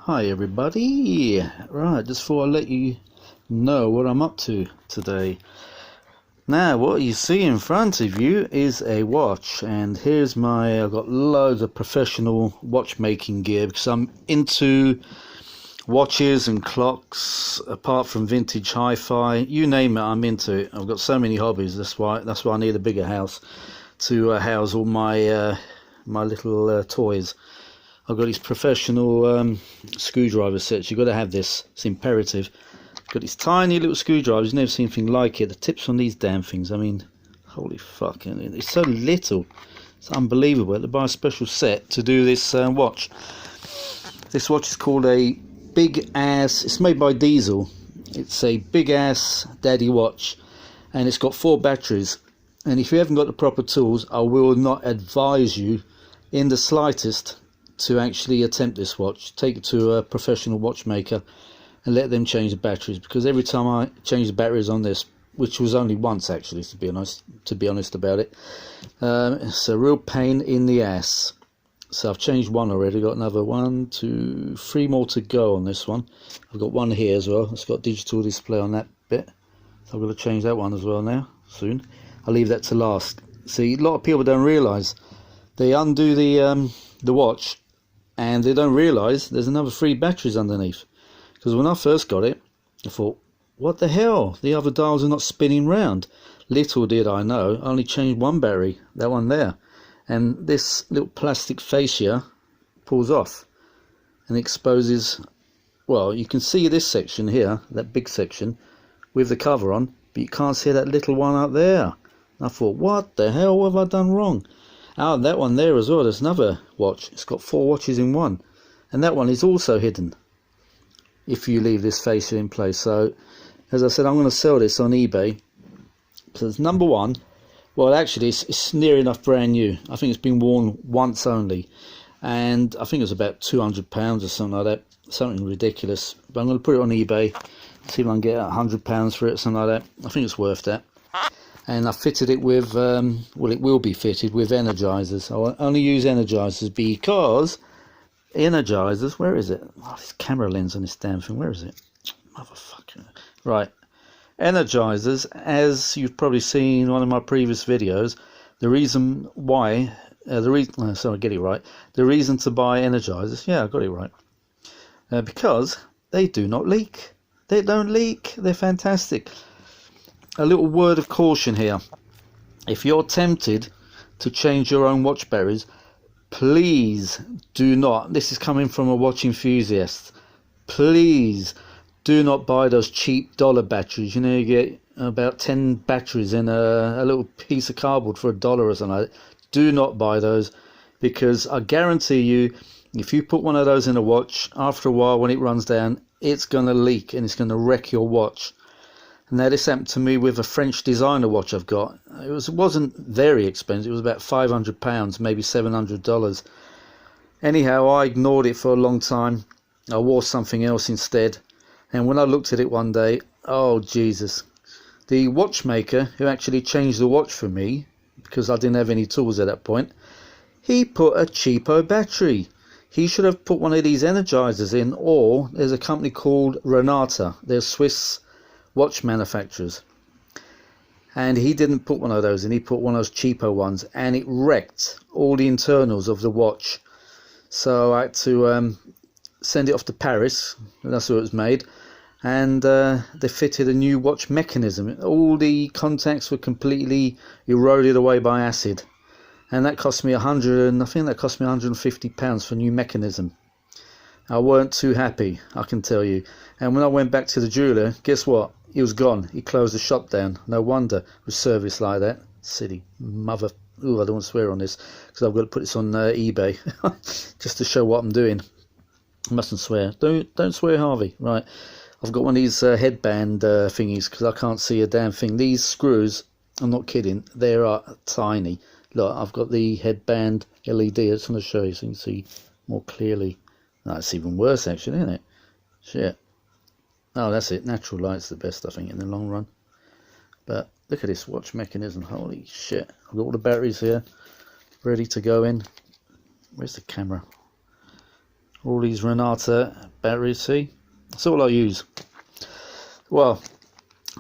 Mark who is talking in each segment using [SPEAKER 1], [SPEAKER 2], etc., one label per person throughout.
[SPEAKER 1] Hi everybody. Right, just thought I'd let you know what I'm up to today. Now, what you see in front of you is a watch, and here's I've got loads of professional watchmaking gear because I'm into watches and clocks. Apart from vintage hi-fi, you name it, I'm into it. I've got so many hobbies. That's why I need a bigger house to house all my my little toys. I've got these professional screwdriver sets. You've got to have this. It's imperative. Got these tiny little screwdrivers. Never seen anything like it. The tips on these damn things, I mean, holy fuck. It's so little. It's unbelievable. I had to buy a special set to do this watch. This watch is called a Big Ass. It's made by Diesel. It's a big ass daddy watch. And it's got 4 batteries. And if you haven't got the proper tools, I will not advise you in the slightest to actually attempt this watch. Take it to a professional watchmaker and let them change the batteries, because every time I change the batteries on this, which was only once actually, to be honest about it, it's a real pain in the ass. So I've changed one already, got another 1, 2, 3 more to go on this one. I've got one here as well. It's got digital display on that bit, so I've got to change that one as well now soon. I'll leave that to last. See, a lot of people don't realise they undo the watch and they don't realise there's another 3 batteries underneath. Because when I first got it, I thought, what the hell? The other dials are not spinning round. Little did I know, I only changed one battery, that one there. And this little plastic fascia pulls off and exposes, well, you can see this section here, that big section, with the cover on, but you can't see that little one up there. And I thought, what the hell have I done wrong? Oh, that one there as well, there's another watch. It's got 4 watches in one. And that one is also hidden if you leave this fascia in place. So, as I said, I'm going to sell this on eBay. So it's number one. Well, actually, it's near enough brand new. I think it's been worn once only. And I think it's about £200 or something like that. Something ridiculous. But I'm going to put it on eBay. See if I can get £100 for it, something like that. I think it's worth that. And I fitted it with, well, it will be fitted with energizers. I only use energizers because energizers, where is it? Oh, this camera lens on this damn thing, where is it? Motherfucker. Right. Energizers, as you've probably seen in one of my previous videos, the reason why, sorry, get it right. The reason to buy energizers, yeah, I got it right. Because they do not leak. They don't leak. They're fantastic. A little word of caution here. If you're tempted to change your own watch batteries, please do not, this is coming from a watch enthusiast, please do not buy those cheap dollar batteries. You know, you get about 10 batteries in a little piece of cardboard for $1 or something like that. Do not buy those, because I guarantee you, if you put one of those in a watch, after a while when it runs down, it's going to leak and it's going to wreck your watch. Now, this happened to me with a French designer watch I've got. It wasn't very expensive. It was about £500, maybe $700. Anyhow, I ignored it for a long time. I wore something else instead. And when I looked at it one day, oh Jesus. The watchmaker who actually changed the watch for me, because I didn't have any tools at that point, he put a cheapo battery. He should have put one of these energizers in, or there's a company called Renata. They're Swiss watch manufacturers, and he didn't put one of those in. He put one of those cheapo ones, and it wrecked all the internals of the watch. So I had to send it off to Paris, and that's where it was made, and they fitted a new watch mechanism. All the contacts were completely eroded away by acid, and that cost me £150 for a new mechanism. I weren't too happy, I can tell you. And when I went back to the jeweler, guess what? He was gone. He closed the shop down. No wonder with service like that. Silly mother. Ooh, I don't want to swear on this because I've got to put this on eBay just to show what I'm doing. I mustn't swear. Don't swear, Harvey. Right. I've got one of these headband thingies because I can't see a damn thing. These screws, I'm not kidding, they are tiny. Look, I've got the headband LED. I just want to show you so you can see more clearly. That's even worse actually, isn't it? Shit. Oh, that's it. Natural light's the best, I think, in the long run. But look at this watch mechanism. Holy shit. I've got all the batteries here ready to go in. Where's the camera? All these Renata battery, see? That's all I use. Well,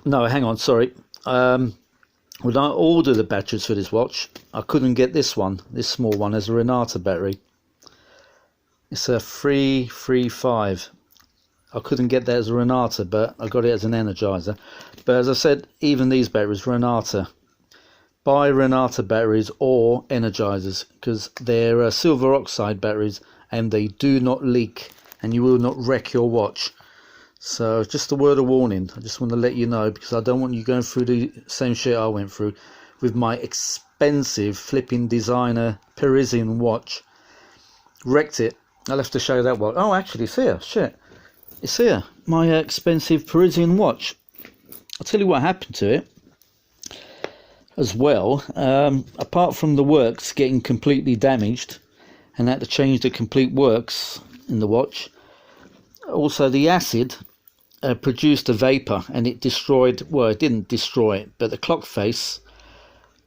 [SPEAKER 1] no, hang on, sorry. When I ordered the batteries for this watch, I couldn't get this small one, as a Renata battery. It's a 335. I couldn't get that as a Renata, but I got it as an Energizer. But as I said, even these batteries, Renata. Buy Renata batteries or Energizers, because they're silver oxide batteries and they do not leak, and you will not wreck your watch. So just a word of warning. I just want to let you know, because I don't want you going through the same shit I went through with my expensive flipping designer Parisian watch. Wrecked it. I'll have to show you that watch. Oh, actually, it's here. Shit. It's here. My expensive Parisian watch. I'll tell you what happened to it as well. Apart from the works getting completely damaged and had to change the complete works in the watch, also the acid produced a vapor, and it destroyed, well, it didn't destroy it, but the clock face,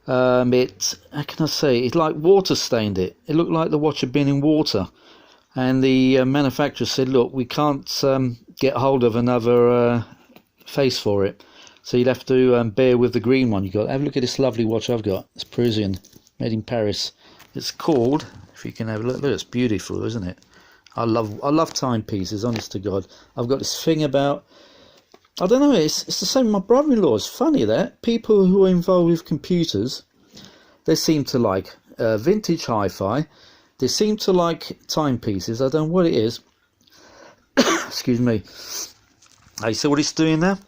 [SPEAKER 1] how can I say, it like water stained it. It looked like the watch had been in water, and the manufacturer said, look, we can't get hold of another face for it, so you'd have to bear with the green one you got. Have a look at this lovely watch I've got. It's Parisian, made in Paris. It's called, if you can have a look, it's beautiful, isn't it? I love timepieces, honest to God. I've got this thing about, I don't know, it's the same with my brother-in-law. It's funny that people who are involved with computers, they seem to like vintage hi-fi. They seem to like timepieces. I don't know what it is. Excuse me. Hey, see what it's doing now?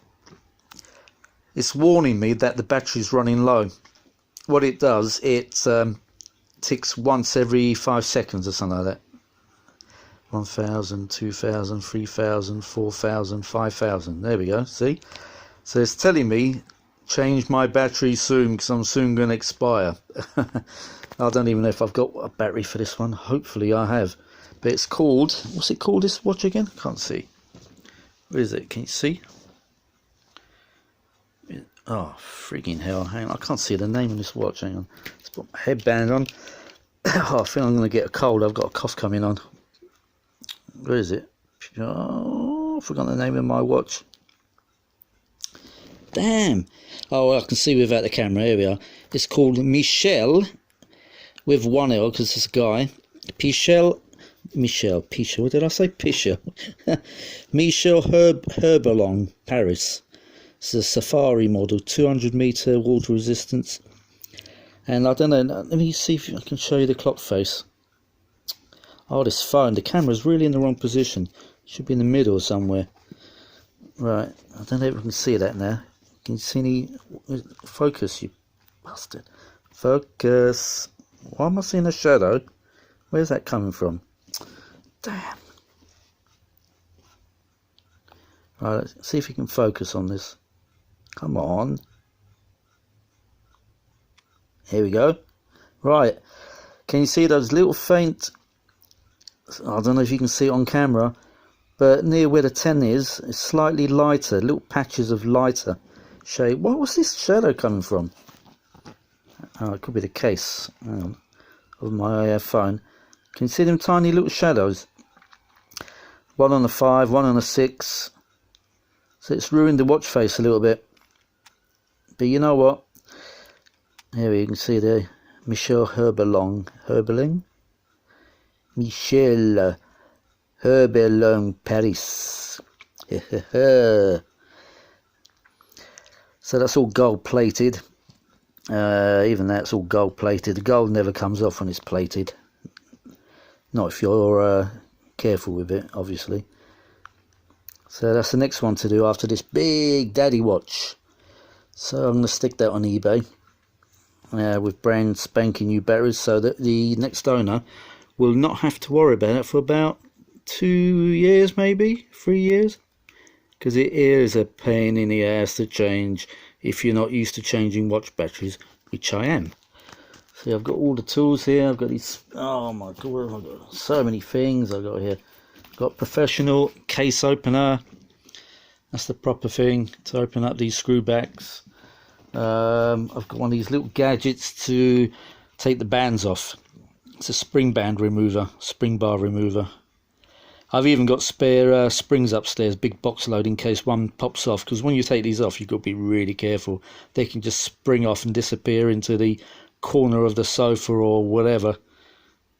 [SPEAKER 1] It's warning me that the battery's running low. What it does, it ticks once every 5 seconds or something like that. 1,000, 2,000, 3,000, 4,000, 5,000. There we go, see? So it's telling me, change my battery soon, because I'm soon going to expire. I don't even know if I've got a battery for this one. Hopefully I have. But it's called, what's it called, this watch again? Can't see. Where is it? Can you see? Oh, freaking hell. Hang on, I can't see the name of this watch. Hang on. Let's put my headband on. Oh, I think I'm going to get a cold. I've got a cough coming on. Where is it? Oh, I forgot the name of my watch. Damn. Oh, well, I can see without the camera. Here we are. It's called Michel, with one L, because it's a guy. Michel, what did I say? Pichel. Michel Herbelong, Paris. It's a safari model, 200 meter water resistance. And I don't know, let me see if I can show you the clock face. Oh, this phone, the camera's really in the wrong position. Should be in the middle somewhere. Right, I don't know if you can see that now. Can you see any... Focus, you bastard. Focus. Why am I seeing a shadow? Where's that coming from? Damn. Right, let's see if you can focus on this. Come on. Here we go. Right. Can you see those little faint... I don't know if you can see it on camera, but near where the 10 is, it's slightly lighter, little patches of lighter shade. What was this shadow coming from? Oh, it could be the case of my phone. Can you see them tiny little shadows? One on a 5, one on a 6. So it's ruined the watch face a little bit. But you know what? Here you can see there, Michel Herbelong. Michel Herbelong, Paris. So that's all gold plated. Even that's all gold plated. The gold never comes off when it's plated. Not if you're careful with it, obviously. So that's the next one to do after this big daddy watch. So I'm going to stick that on eBay with brand spanking new batteries, so that the next owner will not have to worry about it for about 2 years, maybe 3 years, because it is a pain in the ass to change if you're not used to changing watch batteries, which I am. See, I've got all the tools here. I've got these, oh my god, I've got so many things I've got here. I've got professional case opener. That's the proper thing to open up these screw backs. I've got one of these little gadgets to take the bands off. It's a spring band remover, spring bar remover. I've even got spare springs upstairs, big box load, in case one pops off, because when you take these off you've got to be really careful. They can just spring off and disappear into the corner of the sofa or whatever.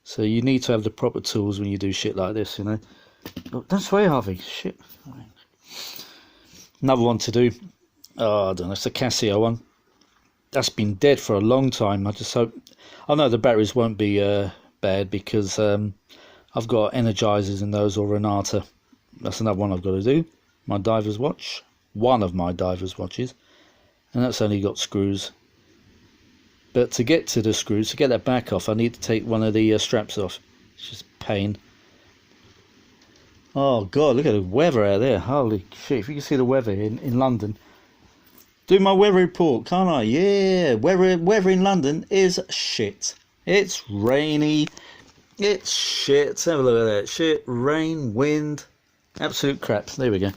[SPEAKER 1] So you need to have the proper tools when you do shit like this, you know. Oh, don't sway, Harvey. Shit. Another one to do. Oh, I don't know. It's a Casio one. That's been dead for a long time. I just hope. I know the batteries won't be bad, because I've got Energizers in those, or Renata. That's another one I've got to do. My diver's watch. One of my diver's watches. And that's only got screws. But to get to the screws, to get that back off, I need to take one of the straps off. It's just a pain. Oh God, look at the weather out there. Holy shit, if you can see the weather in London. Do my weather report, can't I? Yeah, weather in London is shit. It's rainy. It's shit. Let's have a look at that. Shit, rain, wind, absolute crap. There we go.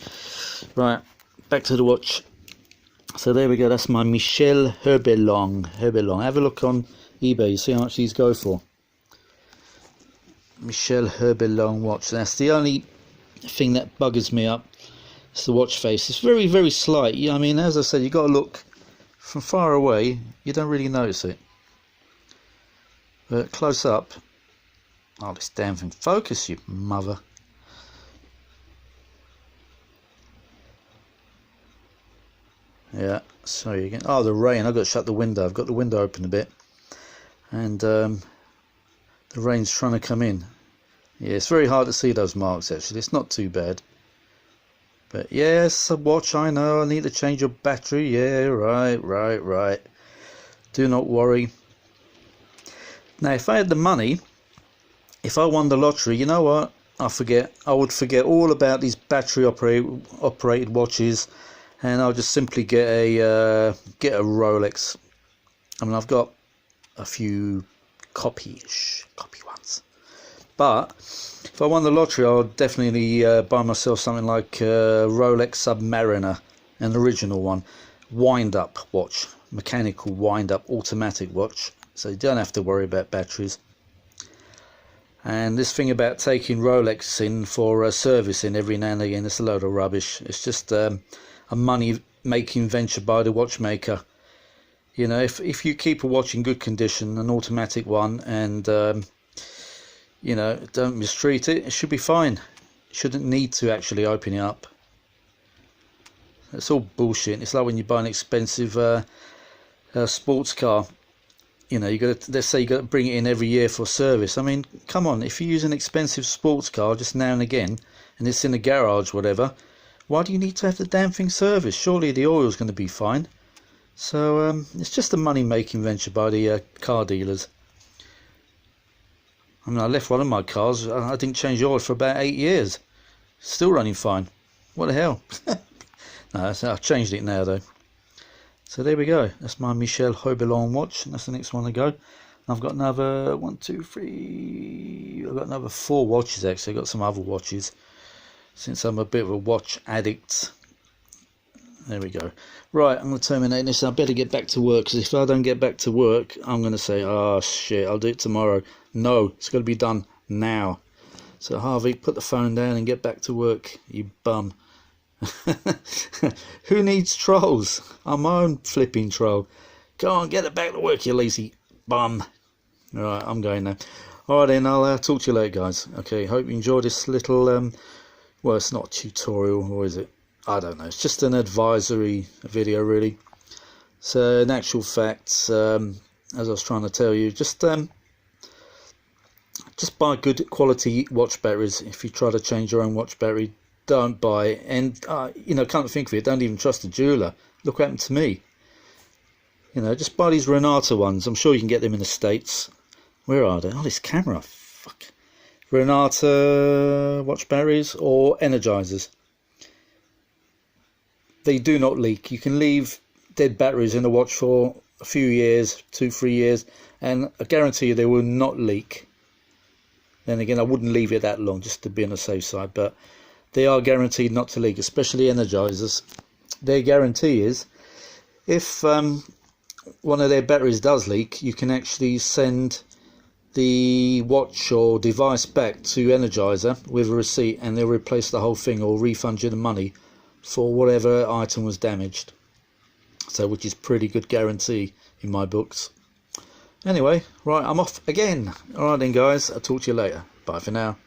[SPEAKER 1] Right, back to the watch. So there we go. That's my Michel Herbelong. Have a look on eBay. See how much these go for. Michel Herbelong watch. That's the only thing that buggers me up. It's the watch face. It's very, very slight. Yeah, I mean, as I said, you got to look from far away. You don't really notice it. But close up. Oh, this damn thing. Focus, you mother. Yeah, sorry again. Oh, the rain. I've got to shut the window. I've got the window open a bit. And the rain's trying to come in. Yeah, it's very hard to see those marks, actually. It's not too bad. But yes, a watch, I know. I need to change your battery. Yeah, right. Do not worry. Now, if I had the money, if I won the lottery, you know what? I would forget all about these battery operated watches, and I'll just simply get a Rolex. I mean, I've got a few copy ones, but if I won the lottery, I'll definitely buy myself something like Rolex Submariner, an original one, wind-up watch, mechanical wind-up automatic watch, so you don't have to worry about batteries. And this thing about taking Rolex in for servicing every now and again, it's a load of rubbish. It's just a money-making venture by the watchmaker. You know, if you keep a watch in good condition, an automatic one, and you know, don't mistreat it, it should be fine. You shouldn't need to actually open it up. It's all bullshit. It's like when you buy an expensive sports car. You know, let's say you got to bring it in every year for service. I mean, come on, if you use an expensive sports car just now and again, and it's in a garage, whatever, why do you need to have the damn thing serviced? Surely the oil's going to be fine. So it's just a money-making venture by the car dealers. I mean, I left one of my cars. I didn't change the oil for about 8 years. Still running fine. What the hell? No, I've changed it now though. So there we go. That's my Michel Herbelong watch, and that's the next one to go. I've got another 1, 2, 3. I've got another 4 watches actually. I've got some other watches, since I'm a bit of a watch addict. There we go. Right, I'm going to terminate this. I better get back to work, because if I don't get back to work, I'm going to say, oh shit, I'll do it tomorrow. No, it's got to be done now. So Harvey, put the phone down and get back to work, you bum. Who needs trolls? I'm my own flipping troll. Go on, get it back to work, you lazy bum. Alright, I'm going now. Alright then, I'll talk to you later, guys. Okay, hope you enjoyed this little, well, it's not a tutorial, or is it? I don't know, it's just an advisory video, really. So, in actual fact, as I was trying to tell you, just buy good quality watch batteries. If you try to change your own watch battery, don't buy it. And you know, come to think of it, don't even trust a jeweler. Look what happened to me. You know, just buy these Renata ones. I'm sure you can get them in the States. Where are they? Oh, this camera. Fuck. Renata watch batteries or Energizers. They do not leak. You can leave dead batteries in a watch for a few years, 2, 3 years, and I guarantee you they will not leak. Then again, I wouldn't leave it that long just to be on the safe side, but they are guaranteed not to leak, especially Energizers. Their guarantee is if one of their batteries does leak, you can actually send the watch or device back to Energizer with a receipt, and they'll replace the whole thing or refund you the money for whatever item was damaged. So, which is pretty good guarantee in my books. Anyway, right, I'm off again. Alright then guys, I'll talk to you later. Bye for now.